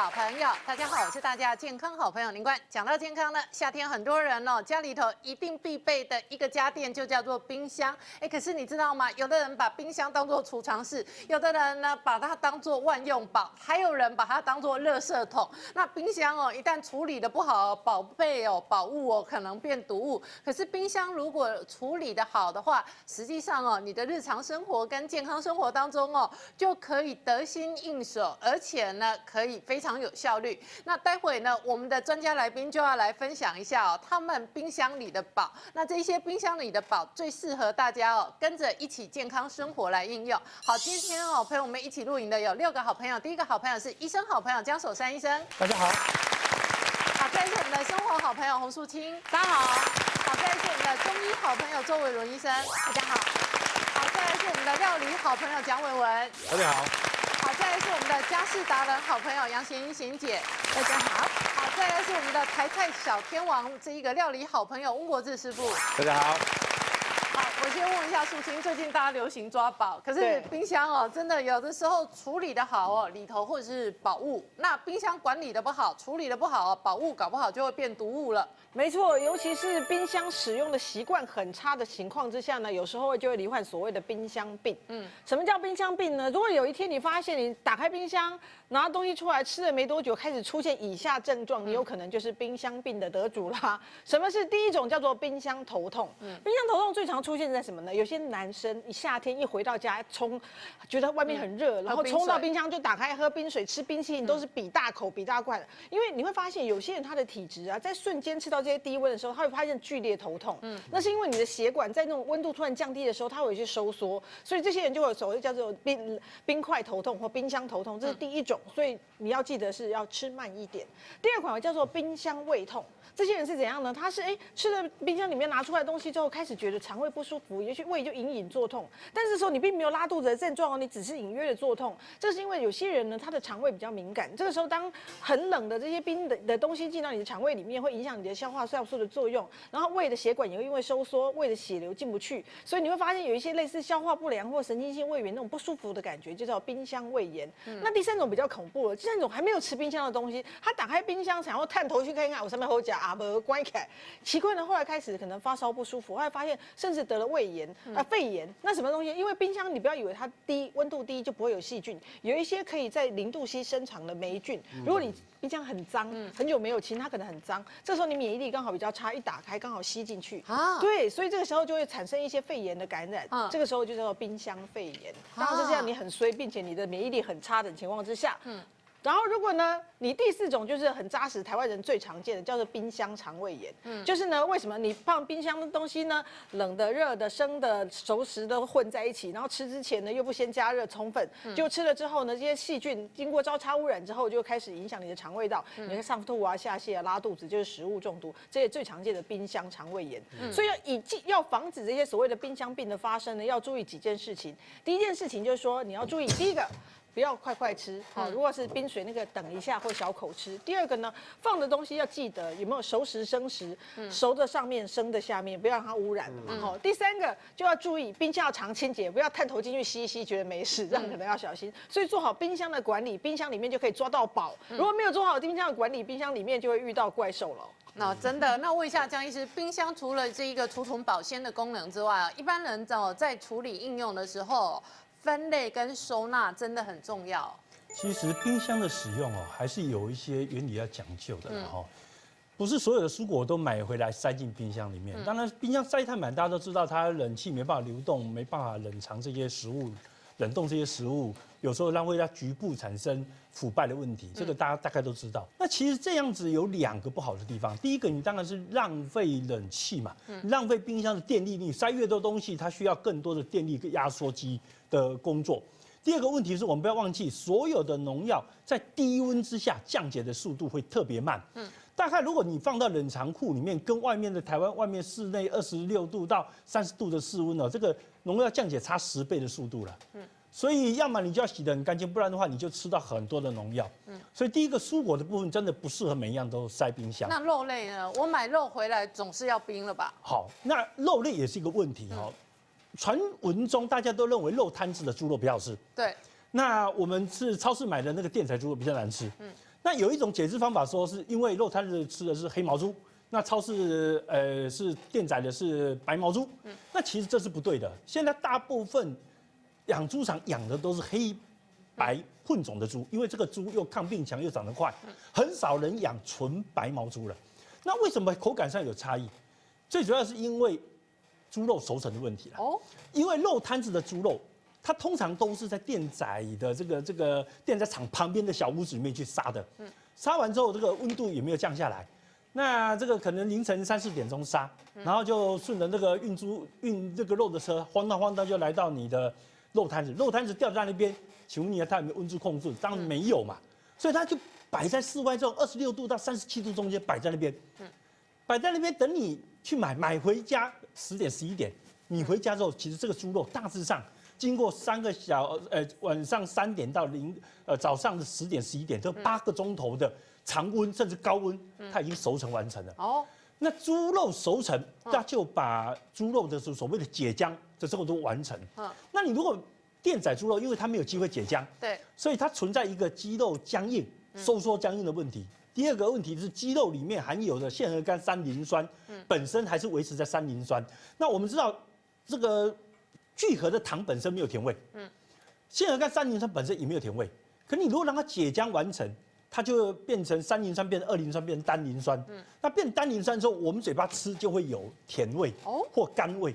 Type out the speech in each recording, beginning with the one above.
小朋友，大家好，我是大家健康好朋友林冠。讲到健康呢，夏天很多人家里头一定必备的一个家电就叫做冰箱。可是你知道吗？有的人把冰箱当作储藏室，有的人呢把它当作万用宝，还有人把它当作垃圾桶。那冰箱一旦处理的不好，宝贝宝物可能变毒物。可是冰箱如果处理的好的话，实际上你的日常生活跟健康生活当中就可以得心应手，而且呢可以非常有效率。那待会呢，我们的专家来宾就要来分享一下他们冰箱里的宝。那这些冰箱里的宝最适合大家跟着一起健康生活来应用。好，今天陪我们一起录影的有6个好朋友。第一个好朋友是医生好朋友江守山医生，大家好。好，再来是我们的生活好朋友洪淑清，大家好。好，再来是我们的中医好朋友周伟伦医生，大家好。好，再来是我们的料理好朋友蒋伟文，大家好。好，再来是我们的家事达人好朋友杨贤英贤姐，大家好。好，再来是我们的台菜小天王这一个料理好朋友翁国志师傅，大家好。好，我先问一下淑清，最近大家流行抓宝，可是冰箱真的有的时候处理的好里头或者是宝物，那冰箱管理的不好，处理的不好宝物搞不好就会变毒物了。没错，尤其是冰箱使用的习惯很差的情况之下呢，有时候就会罹患所谓的冰箱病。什么叫冰箱病呢？如果有一天你发现你打开冰箱拿东西出来吃了没多久，开始出现以下症状，你有可能就是冰箱病的得主啦。什么是第一种叫做冰箱头痛？冰箱头痛最常出现在什么呢？有些男生夏天一回到家觉得外面很热，然后冲到冰箱就打开喝冰水、吃冰淇淋，都是比大口、比大块的。因为你会发现有些人他的体质在瞬间吃到这些低温的时候，他会发现剧烈头痛。那是因为你的血管在那种温度突然降低的时候，它会有一些收缩，所以这些人就会有所谓叫做冰块头痛或冰箱头痛，这是第一种。所以你要记得是要吃慢一点。第二款叫做冰箱胃痛，这些人是怎样呢？他是吃了冰箱里面拿出来的东西之后，开始觉得肠胃不舒服，也许胃就隐隐作痛，但是这时候你并没有拉肚子的症状你只是隐约的作痛。这是因为有些人呢，他的肠胃比较敏感，这个时候当很冷的这些冰的东西进到你的肠胃里面，会影响你的消化酵素的作用，然后胃的血管也会因为收缩，胃的血流进不去，所以你会发现有一些类似消化不良或神经性胃炎那种不舒服的感觉，就叫冰箱胃炎。那第三种比较恐怖了，第三种还没有吃冰箱的东西，他打开冰箱想要探头去看看我上面好假啊，没关起来，奇怪呢，后来开始可能发烧不舒服，后来发现甚至得了胃炎肺炎。那什么东西？因为冰箱你不要以为它温度低就不会有细菌，有一些可以在0度C生长的霉菌。如果你冰箱很脏，很久没有清，它可能很脏，这时候你免疫力刚好比较差，一打开刚好吸进去对，所以这个时候就会产生一些肺炎的感染，这个时候就叫做冰箱肺炎。当然是这样，你很衰，并且你的免疫力很差的情况之下，然后如果呢，你第4种就是很扎实，台湾人最常见的叫做冰箱肠胃炎。就是呢，为什么你放冰箱的东西呢，冷的、热的、生的、熟食都混在一起，然后吃之前呢又不先加热充分，就吃了之后呢，这些细菌经过交叉污染之后，就开始影响你的肠胃道，你会上吐啊、下泻啊、拉肚子，就是食物中毒，这些最常见的冰箱肠胃炎。所以要防止这些所谓的冰箱病的发生呢，要注意几件事情。第一件事情就是说，你要注意第一个，不要快快吃，如果是冰水那个等一下或小口吃。第二个呢，放的东西要记得有没有熟食生食，熟的上面，生的下面，不要让它污染了。第三个就要注意冰箱要常清洁，不要探头进去吸一吸，觉得没事，这样可能要小心。所以做好冰箱的管理，冰箱里面就可以抓到宝。如果没有做好冰箱的管理，冰箱里面就会遇到怪兽了。真的，那问一下江医师，冰箱除了这一个储存保鲜的功能之外，一般人在处理应用的时候，分类跟收纳真的很重要。其实冰箱的使用还是有一些原理要讲究的不是所有的蔬果都买回来塞进冰箱里面。当然，冰箱塞太满，大家都知道它冷气没办法流动，没办法冷藏这些食物，冷冻这些食物，有时候会让局部产生腐败的问题，这个大家大概都知道。那其实这样子有2个不好的地方，第一个你当然是浪费冷气嘛，浪费冰箱的电力，你塞越多东西，它需要更多的电力跟压缩机的工作。第二个问题是我们不要忘记，所有的农药在低温之下降解的速度会特别慢。大概如果你放到冷藏库里面，跟外面的台湾外面室内26度到30度的室温这个农药降解差10倍的速度了。所以要么你就要洗得很干净，不然的话你就吃到很多的农药。所以第一个蔬果的部分真的不适合每一样都塞冰箱。那肉类呢？我买肉回来总是要冰了吧？好，那肉类也是一个问题传闻中大家都认为肉摊子的猪肉比较好吃。对。那我们是超市买的那个电材猪肉比较难吃。那有一种解释方法说，是因为肉摊子吃的是黑毛猪，那超市是店宰的是白毛猪。那其实这是不对的。现在大部分养猪场养的都是黑白混种的猪，因为这个猪又抗病强又长得快，很少人养纯白毛猪了。那为什么口感上有差异？最主要是因为猪肉熟成的问题了。哦，因为肉摊子的猪肉，它通常都是在店宰的这个店宰场旁边的小屋子里面去杀的。杀完之后这个温度也没有降下来，那这个可能凌晨3、4点钟杀，然后就顺着那个运这个肉的车，晃荡就来到你的肉摊子，肉摊子吊在那边，请问你它有没有温度控制？当然没有嘛，所以它就摆在室外这种26度到37度中间摆在那边，摆在那边等你去买回家10点11点，你回家之后，其实这个猪肉大致上经过晚上3点到早上的10点11点，这8个钟头的常温甚至高温，它已经熟成完成了。哦，那猪肉熟成，它就把猪肉的所谓的解浆，这时候都完成。那你如果店宰猪肉，因为它没有机会解浆，对，所以它存在一个肌肉僵硬、收缩僵硬的问题。第二个问题是肌肉里面含有的线核苷3磷酸，本身还是维持在3磷酸。那我们知道这个聚合的糖本身没有甜味，线核苷3磷酸本身也没有甜味。可你如果让它解浆完成，它就变成3磷酸变成2磷酸变成单磷酸。那变单磷酸之后，我们嘴巴吃就会有甜味或甘味。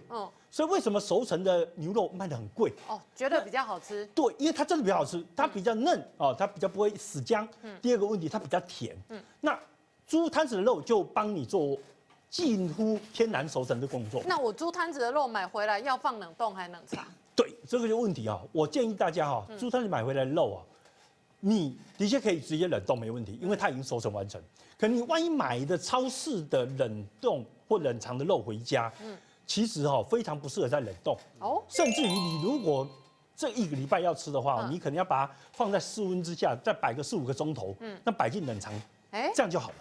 所以为什么熟成的牛肉卖得很贵？哦，觉得比较好吃。对，因为它真的比较好吃，它比较嫩哦，它比较不会死僵。第二个问题，它比较甜。那猪摊子的肉就帮你做近乎天然熟成的工作。那我猪摊子的肉买回来要放冷冻还冷藏？对，这个就问题啊。我建议大家哈，猪摊子买回来的肉啊，你的确可以直接冷冻没问题，因为它已经熟成完成。可你万一买的超市的冷冻或冷藏的肉回家，其实非常不适合在冷冻哦，甚至于你如果这1个礼拜要吃的话，你可能要把它放在室温之下，再摆个4、5个钟头，那摆进冷藏，这样就好了。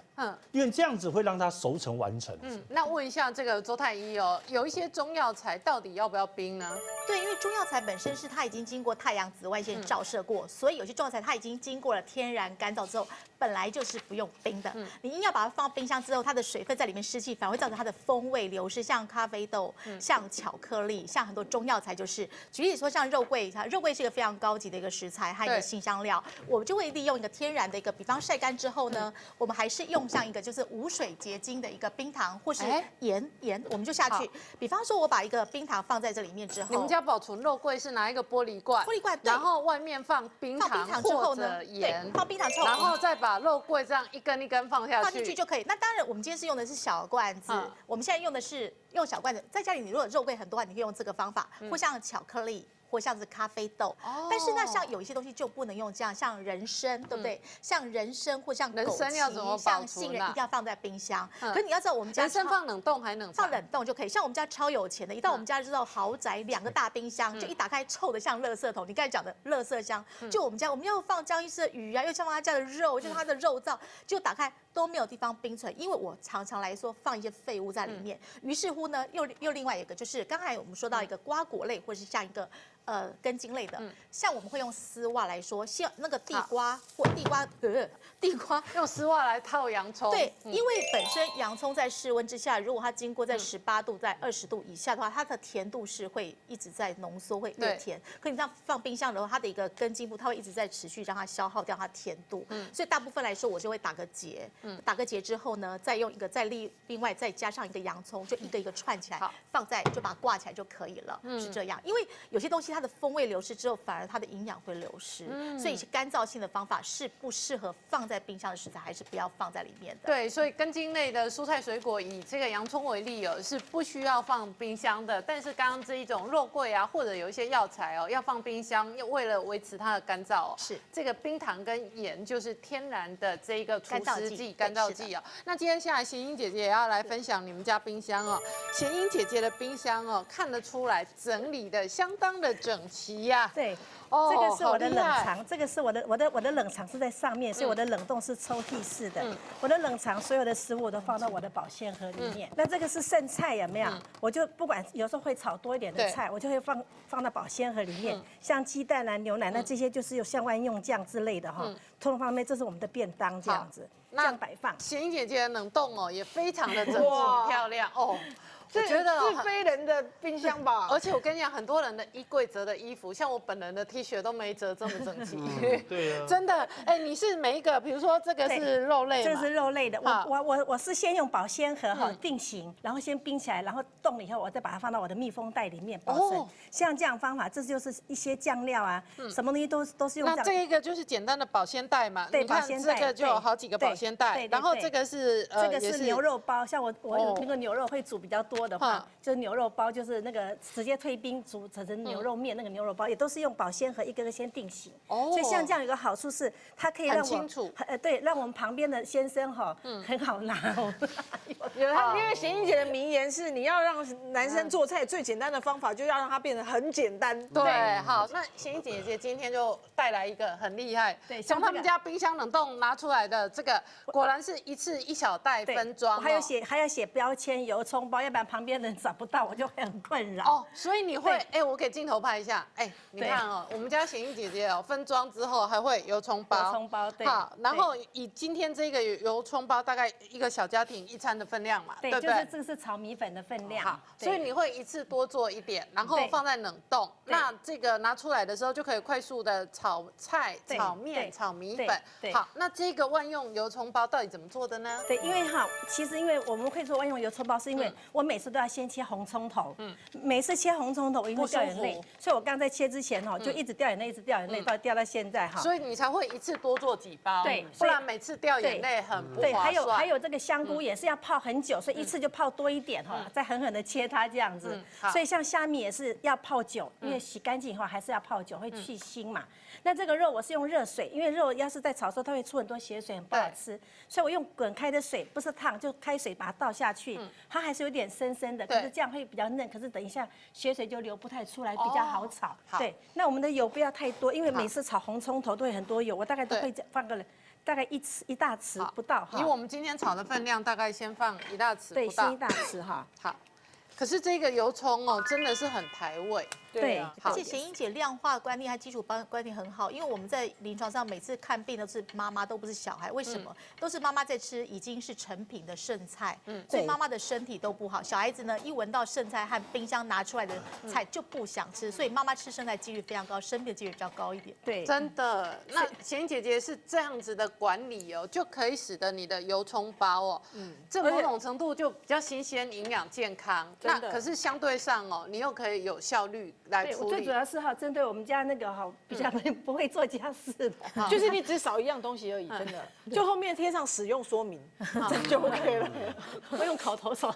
因为这样子会让它熟成完成。那问一下这个周太医哦，有一些中药材到底要不要冰呢？对，因为中药材本身是它已经经过太阳紫外线照射过，所以有些中药材它已经经过了天然干燥之后，本来就是不用冰的。你硬要把它放到冰箱之后，它的水分在里面湿气，反而会造成它的风味流失。像咖啡豆、像巧克力、像很多中药材，就是举例说，像肉桂，肉桂是一个非常高级的一个食材和一个辛香料，我们就会利用一个天然的一个，比方晒干之后呢，我们还是用像一个就是无水结晶的一个冰糖或是盐，我们就下去。比方说，我把一个冰糖放在这里面之后，你们家保存肉桂是拿一个玻璃罐，然后外面放冰糖之后呢，盐，放冰糖之后，然后再把肉桂这样一根一根放下去，放进去就可以。那当然，我们今天是用的是小罐子，我们现在用的是用小罐子。在家里，你如果肉桂很多，你可以用这个方法，或像巧克力。或像是咖啡豆，但是呢，像有一些东西就不能用这样，像人参，对不对？像人参或像枸杞、像杏仁，一定要放在冰箱。可是你要知道，我们家人参放冷冻还冷藏？放冷冻就可以。像我们家超有钱的，一到我们家就知道豪宅2个大冰箱，就一打开臭的像垃圾桶。你刚才讲的垃圾箱，就我们家，我们又放江医师的鱼啊，又像他家的肉，就是他的肉燥，就打开都没有地方冰存，因为我常常来说放一些废物在里面。于是乎呢，又另外一个就是刚才我们说到一个瓜果类，或是像一个。根茎类的，像我们会用丝袜来说，像那个地瓜或地瓜用丝袜来套洋葱。对，因为本身洋葱在室温之下，如果它经过在18度、在20度以下的话，它的甜度是会一直在浓缩，会越甜。可你这样放冰箱的话，它的一个根茎部，它会一直在持续让它消耗掉它甜度。所以大部分来说，我就会打个结。打个结之后呢，再用一个另外再加上一个洋葱，就一个一个串起来，放在就把它挂起来就可以了。是这样，因为有些东西它的风味流失之后，反而它的营养会流失，所以干燥性的方法是不适合放在冰箱的食材，还是不要放在里面的。对，所以根茎类的蔬菜水果，以这个洋葱为例哦，是不需要放冰箱的。但是刚刚这一种肉桂啊，或者有一些药材哦，要放冰箱，为了维持它的干燥哦。是这个冰糖跟盐就是天然的这一个除湿剂、干燥剂哦。那接下来贤英姐姐也要来分享你们家冰箱哦。贤英姐姐的冰箱哦，看得出来整理的相当的整齐呀。对。这个是我的冷藏，这个是我的冷藏是在上面，所以我的冷冻是抽屉式的。我的冷藏所有的食物我都放到我的保鲜盒里面。那这个是剩菜有没有？我就不管有时候会炒多一点的菜，我就会放到保鲜盒里面。像鸡蛋啊、牛奶，那这些就是有像万用酱之类的哈，通通放面，这是我们的便当这样子，这那样摆放。贤英姐姐的冷冻哦，也非常的整齐哇漂亮哦。这我觉得是非人的冰箱吧？而且我跟你讲，很多人的衣柜折的衣服，像我本人的 T 恤都没折这么整齐。对啊，真的，哎，你是每一个，比如说这个是肉类嘛，这是肉类的，好我是先用保鲜盒哈定型，然后先冰起来，然后冻了以后，我再把它放到我的密封袋里面保存哦。像这样方法，这就是一些酱料啊，什么东西都是用这样。那这一个就是简单的保鲜袋嘛，对你看保鲜袋这个就有好几个保鲜袋，对对对然后这个是这个也是牛肉包，像我哦那个牛肉会煮比较多的话嗯，就是牛肉包，就是那个直接退冰煮成牛肉面，那个牛肉包也都是用保鲜盒一个个先定型。哦所以像这样有个好处是，它可以让很清楚对，让我们旁边的先生哈很好拿哦。有他，因为贤英姐的名言是，你要让男生做菜最简单的方法，就要让它变得很简单。对，好，那贤英姐姐今天就带来一个很厉害，对从他们家冰箱冷冻拿出来的这个，果然是一次一小袋对分装哦，我还要写标签油葱包，要不然旁边人找不到，我就会很困扰。哦，所以你会对我给镜头拍一下，你对看哦，我们家贤英姐姐哦，分装之后还会油葱包，油葱包对好，然后以今天这个油葱包大概一个小家庭一餐的分量嘛，对，不对？就是这个是炒米粉的分量。好，对所以你会一次多做一点，然后对放在冷冻。对那这个拿出来的时候就可以快速的炒菜、对炒面、对炒米对粉。对好，那这个万用油葱包到底怎么做的呢？对，因为哈，其实因为我们会做万用油葱包，是因为我每次都要先切红葱头，每次切红葱头我因为掉眼泪不舒服，所以我刚在切之前哈就一直掉眼泪，一直掉眼泪，掉到现在哈。所以你才会一次多做几包，对不然每次掉眼泪很不对，划算。还有这个香菇也是要泡很久，所以一次就泡多一点哈，再狠狠的切它这样子。好所以像虾米也是要泡久，因为洗干净以后还是要泡久，会去腥嘛。那这个肉我是用热水，因为肉要是在炒的时候它会出很多血水，很不好吃，所以我用滚开的水，不是烫，就开水把它倒下去，它还是有点生生的，可是这样会比较嫩，可是等一下血水就流不太出来，比较好炒。好对，那我们的油不要太多，因为每次炒红葱头都会很多油，我大概都会放个大概一大匙不到哈。以我们今天炒的分量，大概先放1大匙对，不到先一大匙哈。好，可是这个油葱哦，真的是很抬味。对啊，而且贤英姐量化观念和基础观念很好，因为我们在临床上每次看病都是妈妈，都不是小孩，为什么？都是妈妈在吃已经是成品的剩菜，所以对妈妈的身体都不好。小孩子呢，一闻到剩菜和冰箱拿出来的菜就不想吃，所以妈妈吃剩菜几率非常高，生病的几率比较高一点。对，真的，那贤英姐姐是这样子的管理哦，就可以使得你的油葱包哦，这某种程度就比较新鲜、营养、健康。那真的可是相对上哦，你又可以有效率来对，我处理最主。要是哈，针对我们家那个哈比较不会做家事的，就是你只少一样东西而已，真的。就后面贴上使用说明，这就 OK 了。我用口头说。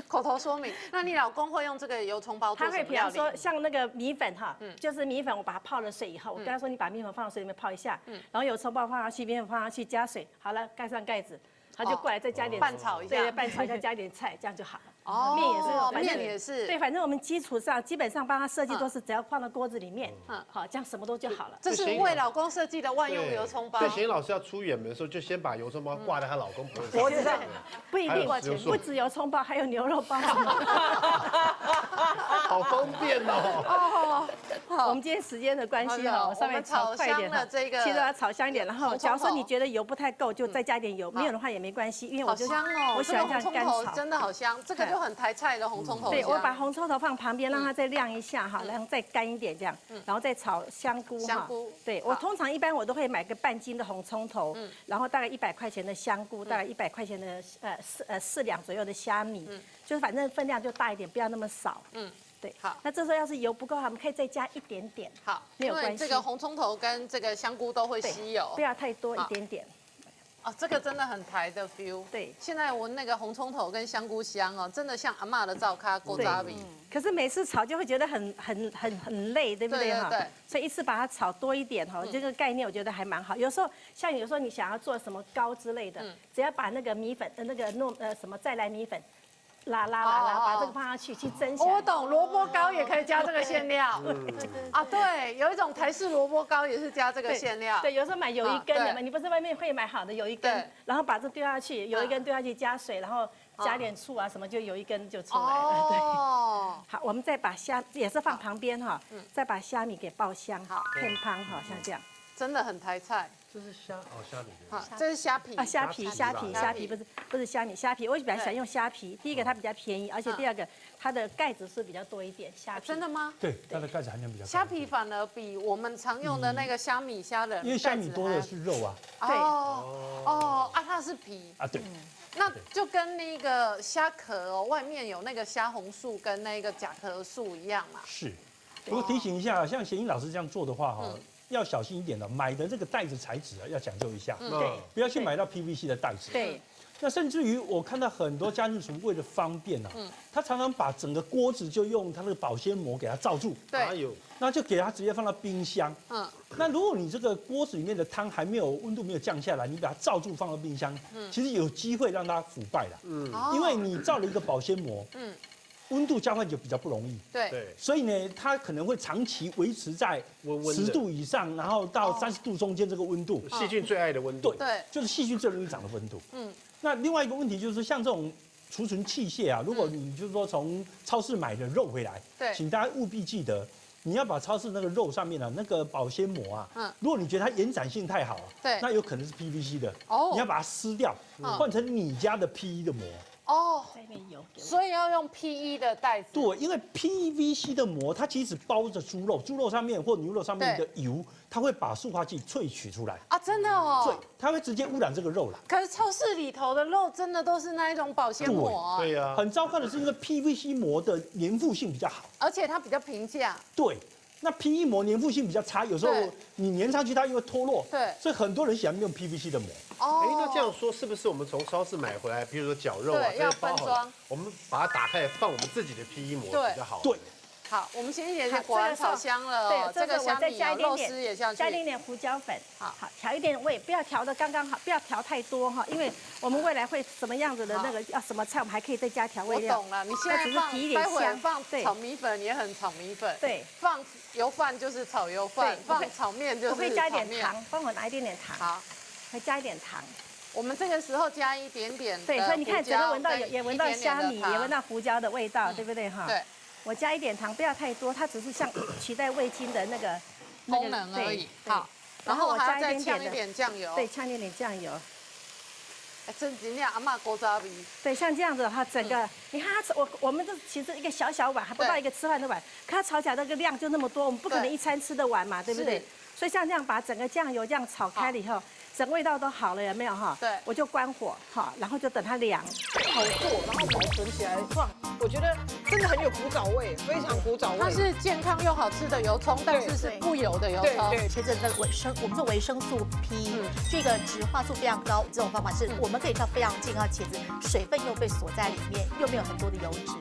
口头说明。那你老公会用这个油葱包做他会比什么料理？方说像那个米粉哈，就是米粉我把它泡了水以后，我跟他说你把米粉放到水里面泡一下，然后油葱包放上去，米粉放上去，加水，好了，盖上盖子，他就过来再加点拌炒一下对，拌炒一下，加点菜，这样就好了。哦面也是，反正面也是。对，反正我们基础上基本上帮他设计都是只要放到锅子里面，好，这样什么都就好了。这是为老公设计的万用油葱包。对，贤英老师要出远门的时候，就先把油葱包挂在她老公脖子上。脖子上不一定还有，不只油葱包，还有牛肉包。好方便哦。我们今天时间的关系哈，我上面炒快一点我们炒香了这个其实要炒香一点。然后，红葱假如说头你觉得油不太够，就再加点油；没有的话也没关系，因为好我就香哦！我喜欢这样这个干炒。红葱头真的好香，这个就很台菜的红葱头香。对，我把红葱头放旁边，让它再晾一下哈，然后再干一点这样，然后再炒香菇哈。香菇对好我通常一般我都会买个半斤的红葱头，然后大概100块钱的香菇，大概100块钱的4两左右的虾米，就是反正分量就大一点，不要那么少。对，好那这时候要是油不够，我们可以再加一点点。好，没有关系因为这个红葱头跟这个香菇都会吸油不。要太多，好一点点。哦，这个真的很台的 feel。对现在闻那个红葱头跟香菇香哦，真的像阿嬷的灶咖锅渣饼。可是每次炒就会觉得很累，对不对哈？对对对所以一次把它炒多一点哈，这个概念我觉得还蛮好。有时候你想要做什么糕之类的，只要把那个米粉那个什么再来米粉。拉，把这个放上去蒸起来。我懂，萝卜糕也可以加这个馅料。啊，对，有一种台式萝卜糕也是加这个馅料。对，有时候买有一根的嘛，对你不是外面会买好的有一根对，然后把这丢下去，有一根丢下去加水，然后加点醋啊什么，就有一根就出来了。对。哦，好，我们再把也是放旁边哈，再把虾米给爆香，好片汤哈，像这样。真的很台菜。这是虾哦，虾米的。好，这是虾皮啊，虾皮，虾皮虾皮不是虾米，虾皮我比较喜欢用虾皮。第一个它比较便宜，而且第二个它的钙质是比较多一点。虾皮真的吗？对，它的钙质含量比较高。虾皮反而比我们常用的那个虾米虾仁，因为虾米多的是肉啊。对哦啊，它是皮，啊，对。那就跟那个虾壳哦，外面有那个虾红素跟那个甲壳素一样嘛。是。不过提醒一下，像贤英老师这样做的话，哈，要小心一点的，买的这个袋子材质啊，要讲究一下，对，不要去买到 PVC 的袋子。对。那甚至于我看到很多家庭主妇为了方便啊，他常常把整个锅子就用它那个保鲜膜给它罩住，对，那就给它直接放到冰箱。那如果你这个锅子里面的汤还没有温度没有降下来，你把它罩住放到冰箱，其实有机会让它腐败的。因为你罩了一个保鲜膜，温度交换就比较不容易。对，所以呢，它可能会长期维持在10度以上，然后到30度中间这个温度。细菌最爱的温度。对，就是细菌最容易长的温度。那另外一个问题就是像这种储存器械啊，如果你就是说从超市买的肉回来，对，请大家务必记得，你要把超市那个肉上面的那个保鲜膜啊，如果你觉得它延展性太好啊，对，那有可能是 PVC 的，你要把它撕掉，换成你家的 PE 的膜。哦，在里面有。所以要用 PE 的袋子。对，因为 PVC 的膜它其实包着猪肉，猪肉上面或牛肉上面的油，它会把塑化剂萃取出来啊，真的哦。对，它会直接污染这个肉啦。可是超市里头的肉真的都是那一种保鲜膜，对呀。很糟糕的是，因为 PVC 膜的粘附性比较好，而且它比较平价。对。那 PE 膜粘附性比较差，有时候你粘上去它又会脱落，对，所以很多人喜欢用 PVC 的膜。哎，那这样说是不是我们从超市买回来，比如说绞肉啊，对，要分装，我们把它打开放我们自己的 PE 膜比较好？对。好，我们贤英姐姐果然炒香了哦，这个虾米啊，肉丝也下去，加一点点胡椒粉，好，调一点味，不要调的刚刚好，不要调太多哈，因为我们未来会什么样子的那个要什么菜，我们还可以再加调味料。我懂了，你现在放，待会儿放炒米粉也很炒米粉，对，放油饭就是炒油饭，放炒面就是炒面。我会加一点糖，帮我拿一点点糖。好，会加一点糖。我们这个时候加一点点的，对，所以你看整个闻到也闻到虾米，也闻到胡椒的味道，对不对哈？对。我加一点糖，不要太多，它只是像取代味精的那个功能而已。好，然后我还要再呛一点酱油。对，呛一点酱油。哎，真今天阿嬷锅渣味。对，像这样子的话，整个你看它，我们这其实一个小小碗，还不到一个吃饭的碗，可它炒起来那个量就那么多，我们不可能一餐吃得完嘛，对不对？所以像这样把整个酱油这样炒开了以后，整个味道都好了，有没有哈？对，我就关火，好，然后就等它凉。好做，然后保存起来放，我觉得真的很有古早味，非常古早味。它是健康又好吃的油葱，但是是不油的油葱。茄子的我们说维生素 P，这个植化素非常高，这种方法是我们可以吃到非常健康的茄子，水分又被锁在里面，又没有很多的油脂。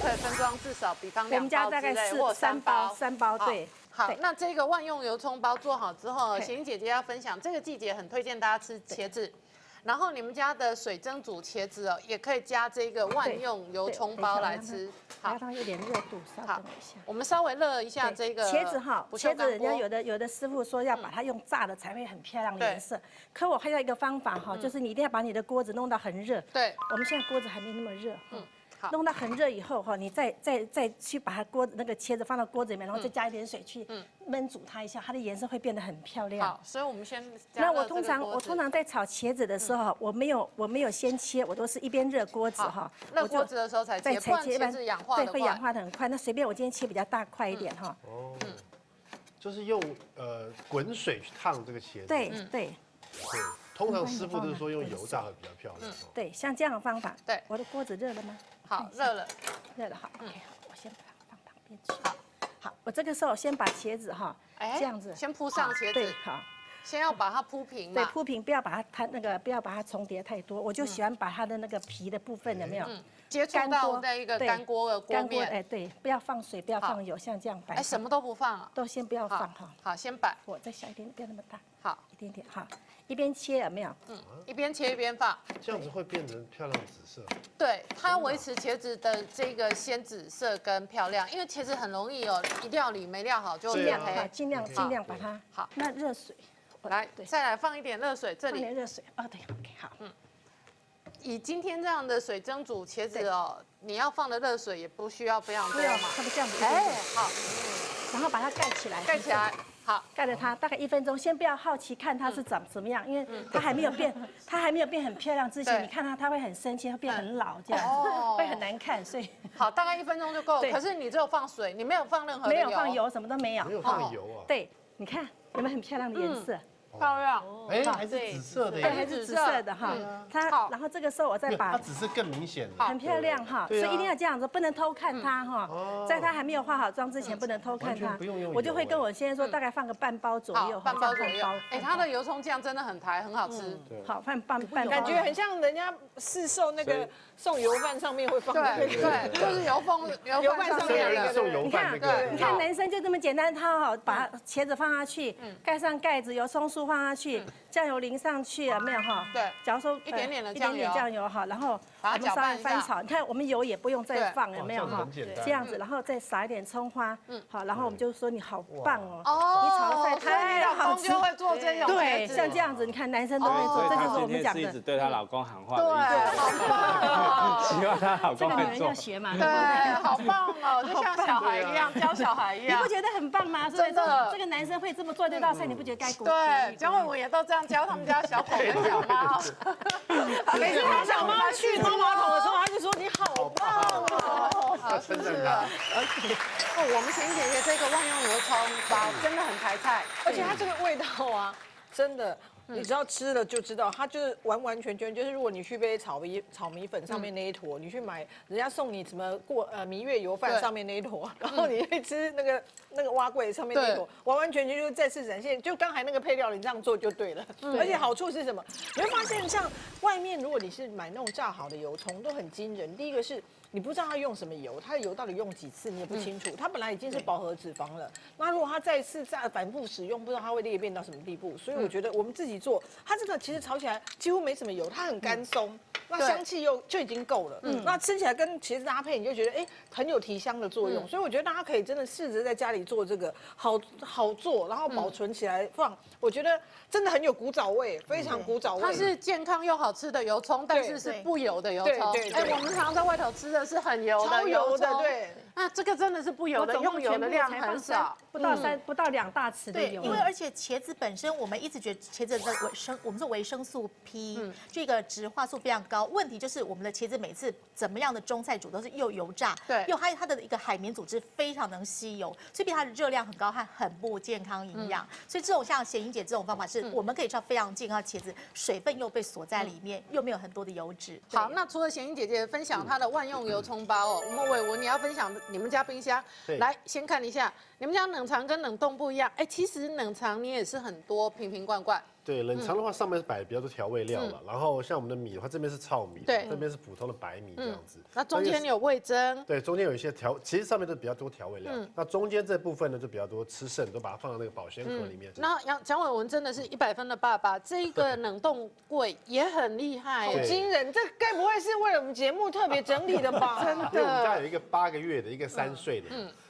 可以分装至少，比方2包之类，我们家大概3包，对。好，那这个万用油葱包做好之后，贤英姐姐要分享，这个季节很推荐大家吃茄子。然后你们家的水蒸煮茄子哦，也可以加这个万用油葱包来吃。好，让它有点热度，稍等一下。我们稍微热一下这个茄子哈，茄子人家有的师傅说要把它用炸的才会很漂亮的颜色。可我还有一个方法哈，就是你一定要把你的锅子弄到很热。对，我们现在锅子还没那么热。弄到很热以后哈，你再去把它那个茄子放到锅子里面，然后再加一点水去焖煮它一下，它的颜色会变得很漂亮。好，所以我们先那我通常在炒茄子的时候，我没有先切，我都是一边热锅子哈，热锅子的时候才切，不然茄子氧化的对，会氧化的很快。那随便我今天切比较大块一点哈。哦，就是用滚水去烫这个茄子。对。通常师傅都是说用油炸会比较漂亮。对，像这样的方法。对，我的锅子热了吗？好，热了，好。OK， 好，我先把它放旁边去。好，我这个时候先把茄子哈，这样子，先铺上茄子。对，好。先要把它铺平嘛。对，铺平，不要把它不要把它重叠太多。我就喜欢把它的那个皮的部分有没有？接触到那一个干锅的锅面。哎，对，不要放水，不要放油，像这样摆。哎，什么都不放啊？都先不要放哈。好，先摆。火再小一点，不要那么大。好，一点点哈。一边切有没有？一边切一边放，这样子会变成漂亮紫色。对，它要维持茄子的这个鲜紫色跟漂亮，因为茄子很容易哦，一料理没料好就变黑。尽量把它好。那热水，来，再来放一点热水，这里放点热水。哦，对 ，OK， 好。以今天这样的水蒸煮茄子哦，你要放的热水也不需要非常多不要嘛。它们这样子，哎，好，然后把它盖起来，盖起来，好。盖着它大概1分钟，先不要好奇看它是长怎么样，因为它还没有变，它还没有变很漂亮之前，对你看它会很生气，会变很老这样哦子，会很难看，所以好，大概1分钟就够了。对可是你只有放水，你没有放任何的没有放油，什么都没有没。有放油啊。对，你看有没有很漂亮的颜色？漂亮。哎，还是紫色的对，还耶。是紫色的哈。它好，然后这个时候我再没有它把紫色更明显了。很漂亮哈，所对啊以一定要这样子，不能偷看它哈哦。在它还没有化好妆之前，不能偷看完全它不用用油。我就会跟我先生说，大概放个半包左好，右，半包左右。哎，它的半油葱酱真的很台，很好吃。包好放半包，感觉很像人家市售那个送油饭上面会放的对对，就是油饭上面的一个。送油你看饭那个。你看男生就这么简单，他哈把茄子放下去，盖上盖子，油葱酥放下去，酱油淋上去，有没有哈？对假如说一点点的一点点酱油酱油哈，然后把它我们稍搅拌一下微翻炒，你看我们油也不用再放，有没有哇这样哈很简单？这样子，然后再撒一点葱花，好，然后我们就说你好棒哦，哦，你炒的菜所以你老太好吃公就会做这种对，茄子像这样子，你看男生都会做，这就是我们讲的今天是一直。对她老公喊话的对，意思，好棒哦。希望她老这个女人公会做要。学嘛，对，好棒哦，就像小孩一样，教小孩一样你不。觉得很棒吗？所以真的说这个男生会这么做这道菜，你不觉得该鼓励？对，姜伟文也都这样教他们家小狗跟小猫。每次他小妈去猫马桶的时候，他就说你好棒哦。要称赞他。我们贤姐姐这个万用油葱包真的很台菜，而且它这个味道啊，真的，你只要吃了就知道，它就是完完全全就是，如果你去杯炒米粉上面那一坨，你去买人家送你什么蜜月油饭上面那一坨，然后你去吃那个蛙桂上面那一坨，完完全全就是再次展现，就刚才那个配料你这样做就对了。而且好处是什么？你会发现像外面如果你是买那种炸好的油葱，都很惊人。第一个是你不知道它用什么油，它的油到底用几次你也不清楚，它本来已经是饱和脂肪了，那如果它再次反复使用，不知道它会裂变到什么地步。所以我觉得我们自己做，它这个其实炒起来几乎没什么油，它很干松，那香气又就已经够了。那吃起来跟茄子搭配，你就觉得哎很有提香的作用。所以我觉得大家可以真的试着在家里做这个，好做，然后保存起来放，我觉得真的很有古早味，非常古早味。它是健康又好吃的油葱，但是是不油的油葱。对哎，我们常常在外头吃的是很油的超油的葱，对。那这个真的是不油的，用油的量很少。不到2大匙的对，油。因为而且茄子本身，我们一直觉得茄子的我们说维生素 P，这个植化素非常高。问题就是我们的茄子每次怎么样的中菜煮都是又油炸，对又它的一个海绵组织非常能吸油，所以比它的热量很高和很不健康营养。所以这种像贤英姐这种方法是我们可以吃到非常健康的茄子，水分又被锁在里面，又没有很多的油脂。好，那除了贤英姐姐分享她的万用油葱包哦，我们伟文你要分享你们家冰箱，对来先看一下，你们家冷藏跟冷冻不一样，哎，其实冷藏你也是很多瓶瓶罐罐，对，冷藏的话上面是摆比较多调味料了，然后像我们的米的话，这边是糙米，对这边是普通的白米这样子。那中间有味增，对，中间有一些其实上面都比较多调味料。那中间这部分呢，就比较多吃剩，都把它放到那个保鲜盒里面。那蒋伟文真的是100分的爸爸，这个冷冻柜也很厉害好耶，惊人，这该不会是为了我们节目特别整理的吧？真因为我们家有的。一个8个月的，一个3岁的。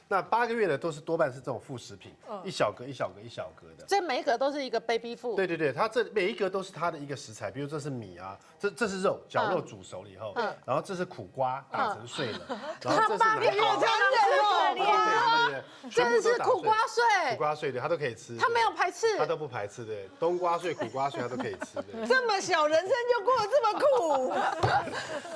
那8个月的都是多半是这种副食品，一小格一小格一小格的。这每一个都是一个 baby food，对对对，它这每一格都是它的一个食材，比如这是米啊，这是肉，绞肉煮熟了以后，然后这是苦瓜打成碎了，然后这是8个月南瓜才能吃对对对，全部真的是都打碎苦瓜碎苦，瓜碎对，它都可以吃，他没有排斥它，都不排斥的，冬瓜碎、苦瓜碎它都可以吃的。这么小人生就过得这么苦，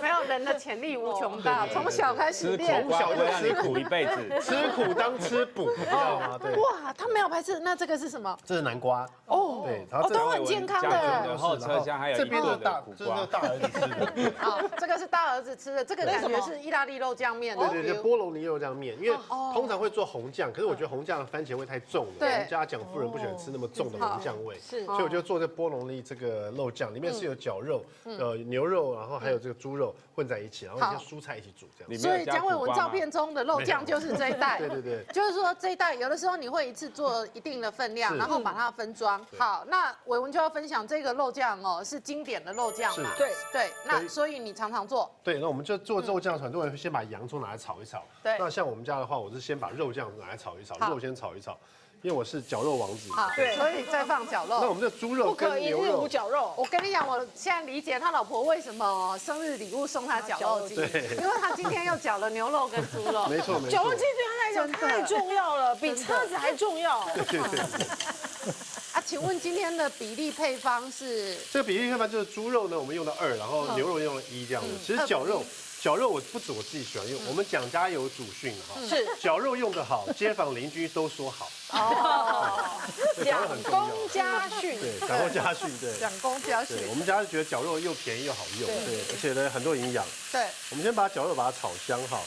没有人的潜力无穷大，从小开始吃练苦。瓜会让你苦一辈子。吃苦当吃补，你知道吗？对，哇，他没有排斥，那这个是什么？这是南瓜哦，对，然后这都很健康家的。的后车厢还有这一个边的大，苦瓜这是大儿子吃的。好，这个是大儿子吃的，这个感觉是意大利肉酱面的对对对， feel。波隆尼肉酱面，因为通常会做红酱，可是我觉得红酱的番茄味太重了，我对们家蒋夫人不喜欢吃那么重的红酱味，是所以我就做这波隆尼这个肉酱，里面是有绞肉、牛肉，然后还有这个猪肉混在一起，然后一些蔬菜一起煮这样。里面有加所以蒋伟苦瓜吗文照片中的肉酱就是这一袋，对对对，就是说这一袋有的时候你会一次做一定的分量，是然后把它分装。好，那伟文就要分享这个肉酱哦，是经典的肉酱嘛？是对对，那所以你常常做，对，那我们就做肉酱，很多人会先把洋葱拿来炒一炒。对那像我们家的话，我是先把肉酱拿来炒一炒，好肉先炒一炒。因为我是绞肉王子。好，对所以再放绞肉。那我们这猪肉不可跟牛一日无肉，绞肉。我跟你讲，我现在理解他老婆为什么生日礼物送他绞肉机，对因为他今天又绞了牛肉跟猪肉。没错没错绞肉机。对他来讲太重要了，比车子还重要。对。啊，请问今天的比例配方是？这个比例配方就是猪肉呢，我们用到2，然后牛肉用了1这样子。其实绞肉我不止我自己喜欢用，我们蒋家有祖训哈，是绞肉用得好，街坊邻居都说好。哦，绞肉很重要公家训。对，掌握家训，对。讲公家训。对，我们家是觉得绞肉又便宜又好用，对，而且呢很多营养。对，我们先把绞肉把它炒香哈。